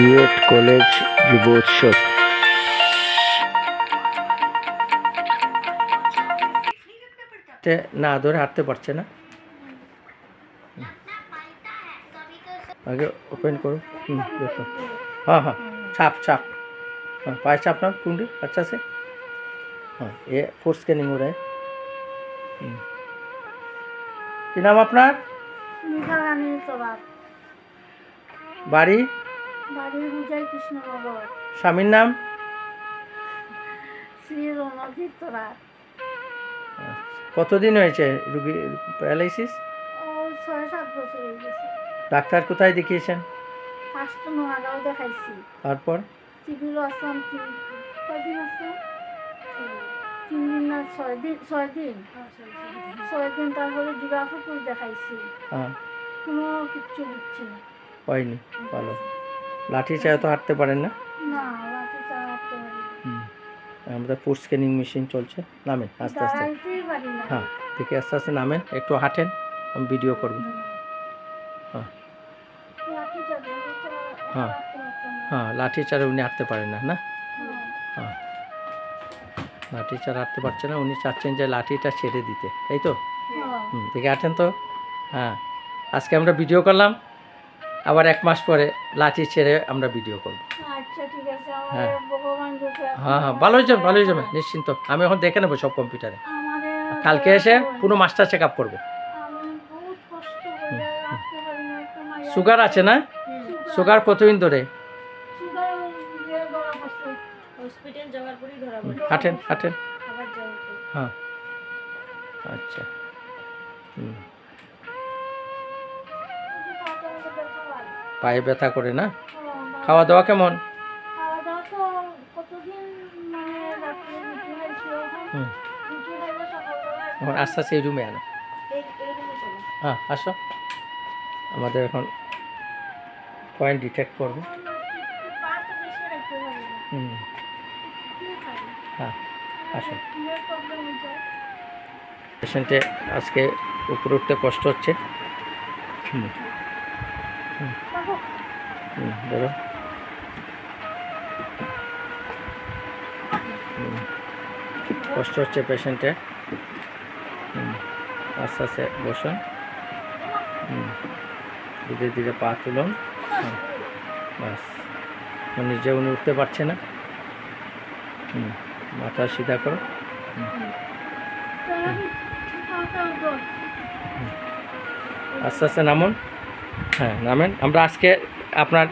B Ed college যুবোৎসব। না ধরে হাঁটতে পারছে না, आगे ओपन करो। देखो, हाँ हाँ, छाप छाप, हाँ पाए छापना कुंडी अच्छा से। हाँ ये फोर्स स्कैनिंग हो रहा है। কি নাম আপনার? বাড়ি? বাড়ি হুজাই কৃষ্ণনগর। স্বামীর নাম? শ্রী রণজিৎ তোরাত। কতদিন হয়েছে রুগী প্যারালাইসিস? ও ৬-৭ বছর হয়ে গেছে। ডাক্তার কোথায় দেখিয়েছেন? ফার্স্ট নোয়াগাঁও দেখাইছি, তারপর সিভিল আসলাম। কয়দিন আসলাম? 3 দিন না 6 দিন, 6 দিন। তারপরে জিরাফুকুর দেখাইছি, হ্যাঁ কোনো কিচ্ছু দিচ্ছি না, হয়নি। ভালো। লাঠি ছাড়া তো হাঁটতে পারেন না? না লাঠি চালাতে পারি না। আমাদের ফুড স্ক্যানিং মেশিন চলছে। নামেন আস্তে আস্তে। দাঁড়াইতেই পারি না। হ্যাঁ দেখে আস্তে আস্তে নামেন, একটু হাঁটেন, আমি ভিডিও করব। হ্যাঁ লাঠিটা দিয়ে হ্যাঁ হাঁটতে পারতাম না। হ্যাঁ লাঠি ছাড়া উনি হাঁটতে পারেন না, না? হ্যাঁ লাঠি ছাড়া হাঁটতে পারছে না, উনি চাচ্ছেন যে লাঠিটা ছেড়ে দিতে, তাই তো? দেখে হাঁটেন তো। হ্যাঁ আজকে আমরা ভিডিও করলাম, আবার 1 মাস পরে লাঠি ছেড়ে আমরা ভিডিও করব। আচ্ছা ঠিক আছে। হ্যাঁ ভগবান হ্যাঁ হ্যাঁ ভালো হয়ে যাবে, ভালো হয়ে যাবে, নিশ্চিন্ত। আমি এখন দেখে নেবো সব কম্পিউটারে, আমাদের কালকে এসে পুরো মাস্টার চেক আপ করবো। আমি বহুত কষ্ট করে রাখতে পারি না। একটা মাইয়া সুগার আছে না? সুগার কতদিন ধরে? সুগার ইয়ে ধরা পড়ছে। হসপিটাল যাওয়ার পরেই ধরা পড়ে। হাঁটেন হাঁটেন। আবার যাওয়ার পরে। হ্যাঁ আচ্ছা। পায়ে ব্যথা করে না? খাওয়া দাওয়া কেমন? খাওয়া দাওয়া তো কতদিন মানে রাত্রে রুটি খাইছি, রুটি খাইলে সকালবেলা এখন আস্তে আস্তে এই রুমে আনো। এরকমই চলে। হ্যাঁ আসো, আমাদের এখন পয়েন্ট ডিটেক্ট করবো। পা তো বেশি রাখতে পারি না। হ্যাঁ আসো। প্রবলেম হয়ে যায়। পেশেন্টে আজকে উপরে উঠতে কষ্ট হচ্ছে। ধরো। কষ্ট হচ্ছে পেশেন্টে। আস্তে আস্তে বসুন, ধীরে ধীরে পা তুলুন। বাস, নিজে উনি উঠতে পারছে না। মাথা সিধা করো। আস্তে আস্তে নামুন। হ্যাঁ নামেন। আমরা আজকে আপনার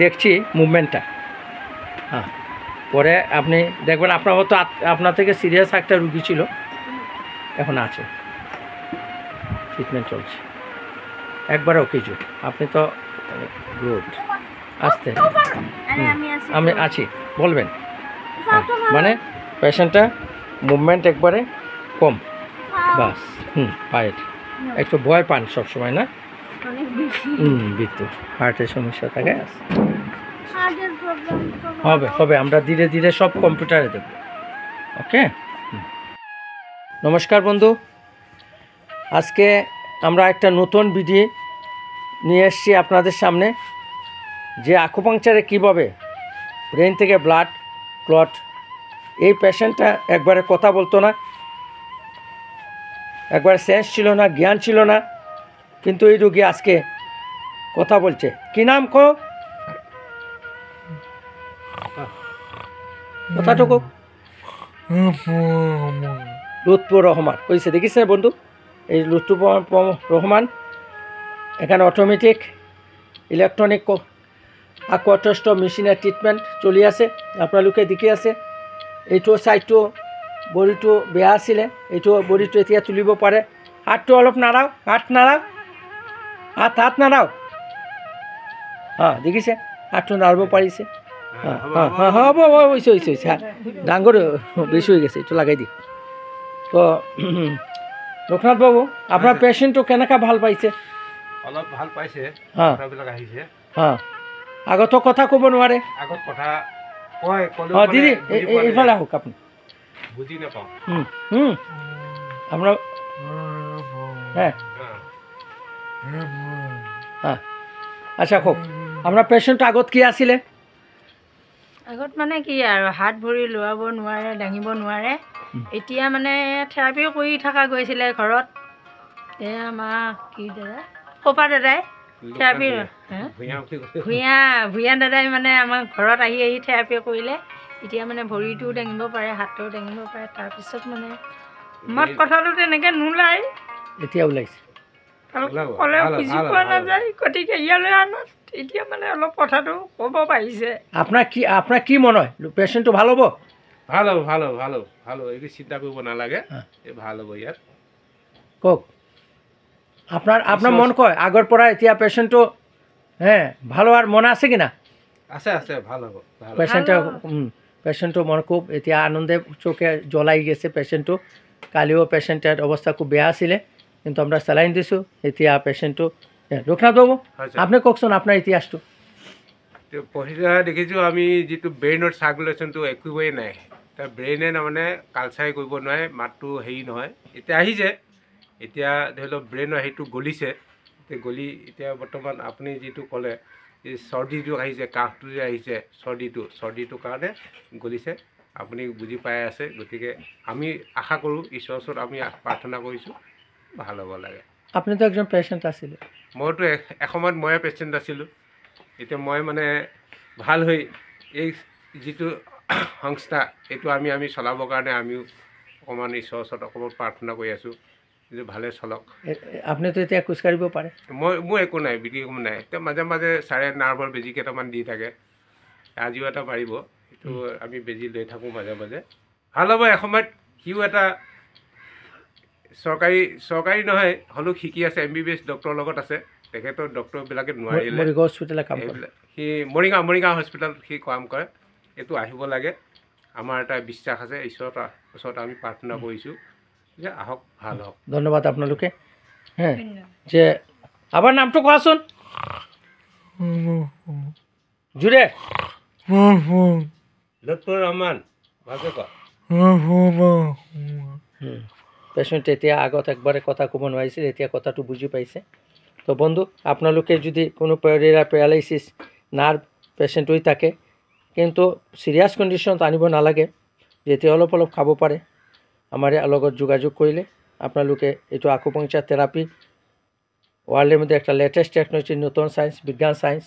দেখছি মুভমেন্টটা। হ্যাঁ পরে আপনি দেখবেন আপনার মতো আপনার থেকে সিরিয়াস একটা রুগী ছিল, এখন আছে, ট্রিটমেন্ট চলছে, একবারও কিছু। আপনি তো গুড। আসতে আমি আছি বলবেন, মানে পেশেন্টটা মুভমেন্ট একবারে কম। বাস পায়ের একটু ভয় পান সবসময় না? অনেক বেশি মৃত্যু হার্টের সমস্যা থাকে। হার্টের প্রবলেম হবে হবে, আমরা ধীরে ধীরে সব কম্পিউটারে দেব। ওকে। নমস্কার বন্ধু, আজকে আমরা একটা নতুন ভিডিও নিয়ে এসেছি আপনাদের সামনে, যে আকুপাংচারে কীভাবে ব্রেন থেকে ব্লাড ক্লট। এই পেশেন্টটা একবারে কথা বলতো না, একবারে সেন্স ছিল না, জ্ঞান ছিল না, কিন্তু এই রোগী আজকে কথা বলছে। কি নাম কো? কথাটুকু লুৎফুর রহমান কইছে, দেখিছে বন্ধু? এই লুৎফুর রহমান এখানে অটোমেটিক ইলেকট্রনিক আকোয়াটেস্ট মেচিনের ট্রিটমেন্ট চলি আছে, আপোনালোকে দেখি আছে। এইটো চাইডটো বডিটো বেয়া আছিলে, এইটো বডিটো এতিয়া তুলিব পাৰে। হাতটো অলপ নাৰাও, হাত নাৰাও, হাত নাৰাও। হ্যাঁ দেখিছে, হাতটো নাড়ব পাৰিছে। হ্যাঁ হ্যাঁ হ্যাঁ হ'ব হ'ব, হৈছে হৈছে হৈছে। ডাঙৰ বেছি হৈ গৈছে, এইটো লগাই দি। তো লোকনাথ বাবু, আপোনাৰ পেচেণ্টটো কেনেকৈ ভাল পাইছে? অলপ ভাল পাইছে, হ্যাঁ কথাবিলাক আহিছে। হ্যাঁ আগতো কথা ক'ব নোৱাৰে। আগত কথা কয়, ক'লেও অঁ মানে দিদি বুজি পোৱা এইফালে নাযায়। আহক আপুনি। বুজি নাপাওঁ। আপোনাৰ হ্যাঁ হা। হ্যাঁ আচ্ছা কওক। আপোনাৰ পেচেণ্ট আগত কি আছিলে? আগত মানে কি আৰু হাত ভৰি লোৱাব নোৱাৰে, দাঙিব নোৱাৰে। এতিয়া মানে থেৰাপিও কৰি থকা গৈছিলে ঘৰত। এয়া আমাৰ কি দাদা, কপা দাদাই থেৰাপি, ভূঞা দাদাই মানে আমাৰ ঘৰত আহি থেৰাপি কৰিলে। এতিয়া মানে ভৰিটোও দাঙিব পাৰে, হাতটোও দাঙিব পাৰে। তাৰপিছত মানে মাত কথাটো তেনেকৈ নোলায়, এতিয়া ওলাইছে। ক'লে বুজি পোৱা নাযায়, গতিকে ইয়ালৈ আনত এতিয়া মানে অলপ কথাটো ক'ব পাৰিছে। আপোনাৰ কি মন হয় পেচেণ্টটো ভাল হ'ব? ভাল হ'ব, ভাল হ'ব, ভাল হ'ব, ভাল হ'ব। এইটো চিন্তা কৰিব নালাগে, এই ভাল হ'ব ইয়াত। কওক, আপোনাৰ মন কয় আগৰ পৰা এতিয়া পেচেণ্টটো ভাল হোৱাৰ মন আছে কি না? আছে আছে, ভাল হ'ব। পেচেণ্টটো মন খুব এতিয়া আনন্দে চোখে জ্বলাই গেছে পেচেণ্টটো। কালিও পেচেণ্টের অবস্থা খুব বেয়া আছিলে, কিন্তু আমরা স্যালাইন দিছোঁ। এতিয়া পেচেণ্টটো লোকনাথ বাবু আপনি কওকচোন আপোনাৰ ইতিহাসটো। পঢ়িলে দেখিছোঁ আমি যিটো ব্ৰেইনৰ চাৰ্কুলেশ্যনটো একোৱেই নাই। তাৰ ব্ৰেইনে তাৰমানে কালচাৰ কৰিব নোৱাৰে, মাতটো হেৰি নহয়। এতিয়া আহিছে, এতিয়া ধৰি লওক ব্ৰেইনৰ সেইটো গলিছে, এতিয়া বৰ্তমান আপুনি যিটো ক'লে এই চৰ্দিটো আহিছে, কাহটো যে আহিছে, চৰ্দিটোৰ কাৰণে গলিছে, আপুনি বুজি পাই আছে। গতিকে আমি আশা কৰোঁ, ঈশ্বৰৰ ওচৰত আমি প্ৰাৰ্থনা কৰিছোঁ ভাল হ'ব লাগে। আপুনি তো একজন পেচেণ্ট আছিলে। মইতো এসময়ত ময়ে পেচেণ্ট আছিলোঁ। এতিয়া মই মানে ভাল হৈ এই যিটো সংস্থা এইটো আমি চলাবৰ কাৰণে আমিও অকণমান ঈশ্বৰৰ ওচৰত অকণমান প্ৰাৰ্থনা কৰি আছোঁ যে ভালে চলক। আপুনিতো এতিয়া খোজকাঢ়িব পাৰে? মোৰ একো নাই, বিশেষ নাই। এতিয়া মাজে মাজে চাৰে নাৰ্ভৰ বেজি কেইটামান দি থাকে, আজিও এটা মাৰিব, সেইটো আমি বেজি লৈ থাকোঁ মাজে মাজে। ভাল হ'ব এসময়ত। সিও এটা চৰকাৰী নহয় হ'লেও শিকি আছে, MBBS ডক্টৰৰ লগত আছে। তেখেতৰ ডক্টৰবিলাকে নোৱাৰিলে, সি মৰিগাঁও হস্পিটেলত সি কাম কৰে। এইটো আহিব লাগে, আমাৰ এটা বিশ্বাস আছে। ঈশ্বৰৰ ওচৰত আমি প্ৰাৰ্থনা কৰিছোঁ যে আহক, ভাল হওক। ধন্যবাদ আপোনালোকে। যে আবার নামটো কোৱাচোন জুড়ে। লুৎফুর রহমান, ভালকে কোৱা। পেচেণ্ট এতিয়া আগত একবাৰে কথা ক'ব নোৱাৰিছিল, এতিয়া কথাটো বুজি পাইছে। তো বন্ধু, আপোনালোকে যদি কোনো পেৰালাইচিছ নাৰ্ভ পেচেণ্ট হৈ থাকে, কিন্তু চিৰিয়াছ কণ্ডিশ্যনত আনিব নালাগে, যেতিয়া অলপ অলপ খাব পাৰে আমাৰ লগত যোগাযোগ কৰিলে আপোনালোকে এইটো আকুপাংচাৰ থেৰাপি ওয়ার্ল্ডের মধ্যে একটা লেটেস্ট টেকনোলজি, নতুন সায়েন্স, বিজ্ঞান সায়েন্স,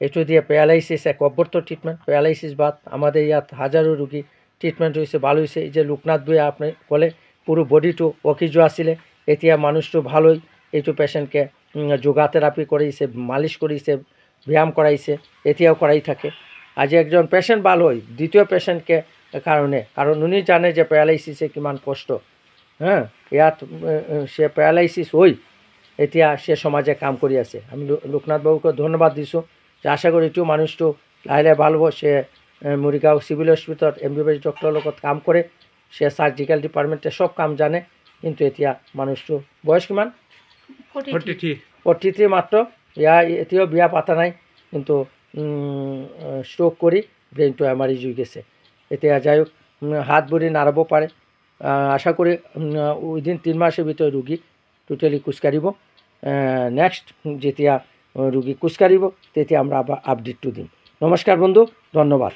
এইটো দিয়ে প্যারালাইসিস এক অব্যর্থ ট্রিটমেন্ট। প্যারালাইসিস বাদ আমাদের ইয়াত হাজারো রোগী ট্রিটমেন্ট হয়েছে, ভালো হয়েছে। এই যে লোকনাথ বই আপনি কলে পুরো বডিটো অকিজো আসলে, এতিয়া মানুষটো ভালোই এইটো পেশেন্টকে যোগা থেরাপি করাইছে, মালিশ করাইছে, ব্যায়াম করাইছে, এতিয়াও করাই থাকে। আজি একজন পেশেন্ট ভালো হয় দ্বিতীয় পেশেন্টকে কারণ উনি জানে যে প্যারালাইসিসে কিমান কষ্ট। ইয়াত সে প্যারালাইসিস হই এতিয়া সে সমাজে কাম কৰি আছে। আমি লোকনাথ বাবুকে ধন্যবাদ দিছোঁ যে আশা কৰি এইটো মানুহটো লাহে লাহে ভাল হ'ব। সে মৰিগাঁও চিভিল হস্পিটেলত MBBS ডক্টৰৰ লগত কাম কৰে, সে সার্জিক্যাল ডিপার্টমেন্টে সব কাম জানে। কিন্তু এতিয়া মানুহটো বয়স কিমান? 43 মাত্ৰ। এতিয়াও বিয়া পাতা নাই, কিন্তু ষ্ট্ৰোক কৰি ব্ৰেইনটো এমাৰেজ হৈ গেছে। এতিয়া যাই হোক, হাত ভৰি নাৰাব পাৰে। আশা কৰি উইদিন 3 মাসের ভিতরে রুগী টোটালি খোজকাঢ়িব। নেক্সট যেতিয়া রুগী খোজকাঢ়িব তেতিয়া আমরা আবার আপডেটটো দিম। নমস্কার বন্ধু, ধন্যবাদ।